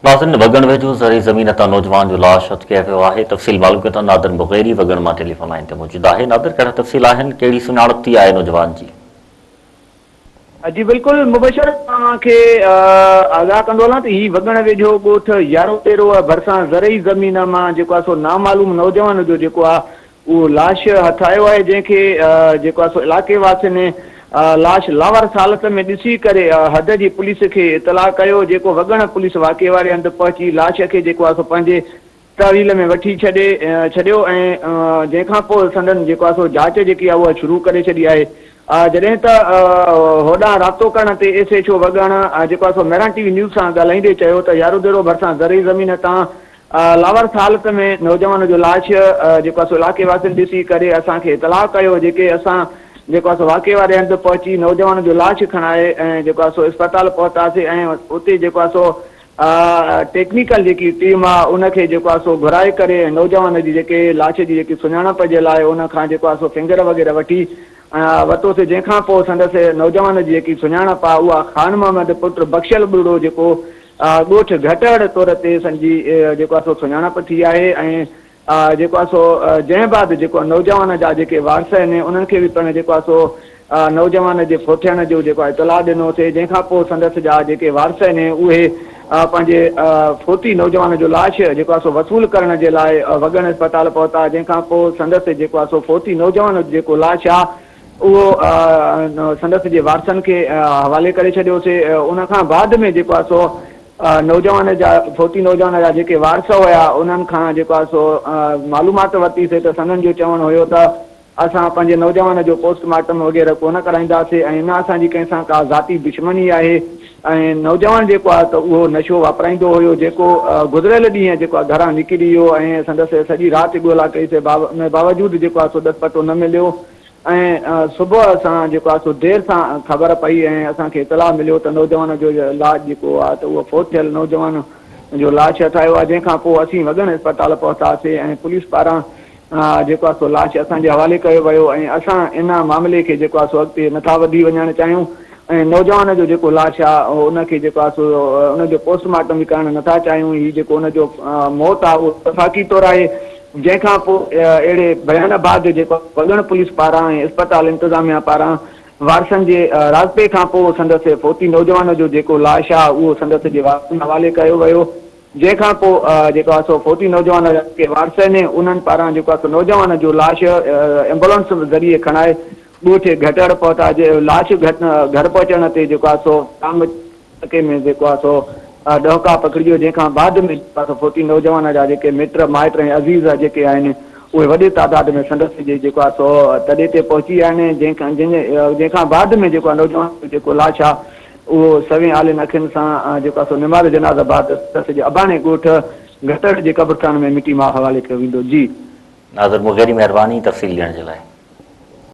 नाज़रीन वगण वेझो ज़री ज़मीन तां नौजवान जो लाश हथ कयो वियो आहे। तफ़सील मालूम कयो त नादर मुग़ैरी वगण मां टेलीफोन लाइन ते मौजूद आहे। नादर, कहिड़ा तफ़सील आहिनि, कहिड़ी सुञाणप थी आहे नौजवान जी? जी बिल्कुल मुबशर तव्हांखे आगाह कंदो हलां त ही वगण वेझो ॻोठ 11-13 भरिसां ज़रई ज़मीन मां जेको आहे सो नामालूम नौजवान जो जेको आहे उहो लाश हथ आयो आहे, जंहिंखे जेको आहे सो इलाइक़े वासियुनि लाश लावारिस हालत में ॾिसी करे हद जी पुलिस खे इतला कयो, जेको वगण पुलिस वाक़े वारे हंधि पहुची लाश खे जेको आहे सो पंहिंजे तहवील में वठी छॾियो ऐं जंहिंखां पोइ संदन जेको आहे सो जांच जेकी आहे उहा शुरू करे छॾी आहे। जॾहिं त होॾां राब्तो करण ते SHO वगण जेको आहे सो मेरान TV न्यूज़ सां ॻाल्हाईंदे चयो त 11-13 भरिसां ज़रई ज़मीन तां लावारिस हालत में नौजवान जो लाश जेको आहे सो इलाइक़े वासियुनि ॾिसी करे असांखे इतलाह कयो, जेके असां जेको आहे सो वाक़े वारे हंधि पहुची नौजवान जो लाश खणाए ऐं जेको आहे सो अस्पताल पहुतासीं ऐं उते जेको आहे सो टेक्निकल जेकी टीम आहे उनखे जेको आहे सो घुराए करे नौजवान जी जेके लाश जी जेकी सुञाणप जे लाइ उनखां जेको आहे सो फिंगर वग़ैरह वठी वरितोसीं, जंहिंखां पोइ संदसि नौजवान जी जेकी सुञाणप आहे उहा ख़ान मोहम्मद पुट बख़्शल ॿुड़ो जेको ॻोठ घटड़ तौर ते संजी जेको आहे सो सुञाणप थी आहे। ऐं जेको आहे सो जंहिं बाद जेको नौजवान जा जेके वारस आहिनि उन्हनि खे बि पिणु जेको आहे सो नौजवान जे फोथियण जो जेको आहे इतलाह ॾिनोसीं, जंहिंखां पोइ संदसि जा जेके वारस आहिनि उहे पंहिंजे फोती नौजवान जो लाश जेको आहे सो वसूल करण जे लाइ वगण अस्पताल पहुता, जंहिंखां पोइ संदसि जेको आहे सो फोती नौजवान जेको लाश आहे उहो संदसि जे वारसनि खे हवाले करे छॾियोसीं। उनखां बाद में जेको आहे सो नौजवान जा फोती नौजवान जा जेके वारस हुया उन्हनि खां जेको आहे सो मालूमात वरितीसीं त संदनि जो चवणु हुयो त असां पंहिंजे नौजवान जो पोस्टमार्टम वग़ैरह कोन कराईंदासीं ऐं न असांजी कंहिंसां का ज़ाती दुश्मनी आहे। ऐं नौजवान जेको आहे त उहो नशो वापराईंदो हुयो, जेको गुज़िरियल ॾींहुं जेको आहे घरां निकिरी वियो ऐं संदसि सॼी राति ॻोल्हा कईसीं, बावजूदि जेको आहे सो दस पतो न मिलियो ऐं सुबुह असां जेको आहे सो देरि सां ख़बर पई ऐं असांखे इतलाह मिलियो त नौजवान जो लाश जेको आहे त उहो फोत थियल नौजवान जो लाश हथायो आहे, जंहिंखां पोइ असीं वगण अस्पताल पहुतासीं ऐं पुलिस पारां जेको आहे सो लाश असांजे हवाले कयो वियो ऐं असां इन मामले खे जेको आहे सो अॻिते नथा वधी वञणु चाहियूं ऐं नौजवान जो जेको लाश आहे उनखे जेको आहे सो उनजो पोस्टमार्टम बि करणु नथा चाहियूं। हीउ जेको उनजो मौत आहे उहो वफ़ाक़ी तौरु आहे, जंहिंखां पोइ अहिड़े बयान बाद जेको वगण पुलिस पारां ऐं अस्पताल इंतिज़ामिया पारां वारसनि जे राब्ते खां पोइ संदसि फोती नौजवान जो जेको लाश आहे उहो संदसि जे वारसनि हवाले कयो वियो, जंहिंखां पोइ जेको आहे सो फोती नौजवान जा जेके वारस आहिनि उन्हनि पारां जेको आहे सो नौजवान जो लाश एम्बुलेंस ज़रिए खणाए ॻोठ घटड़ पहुता। लाश घर पहुचण ते जेको आहे सो शाम में जेको आहे सो ॾौका पकड़ियो, जंहिंखां बाद में फोती नौजवान जा जेके मिट माइट ऐं अज़ीज़ जेके आहिनि उहे वॾे तादाद में संदसि जे जेको आहे सो तॾे ते पहुची विया आहिनि, जंहिंखां बाद में जेको आहे नौजवान जो जेको लाश आहे उहो सवें आलिन अखियुनि सां जेको आहे सो निमाज़ जनाज़ बाद संदसि जे अबाणे ॻोठ घटड़ जे क़ब्रस्तान में मिटी मां हवाले कयो वेंदो। जी नाज़र मुग़ैरी, महिरबानी तफ़सील ॾियण जे लाइ।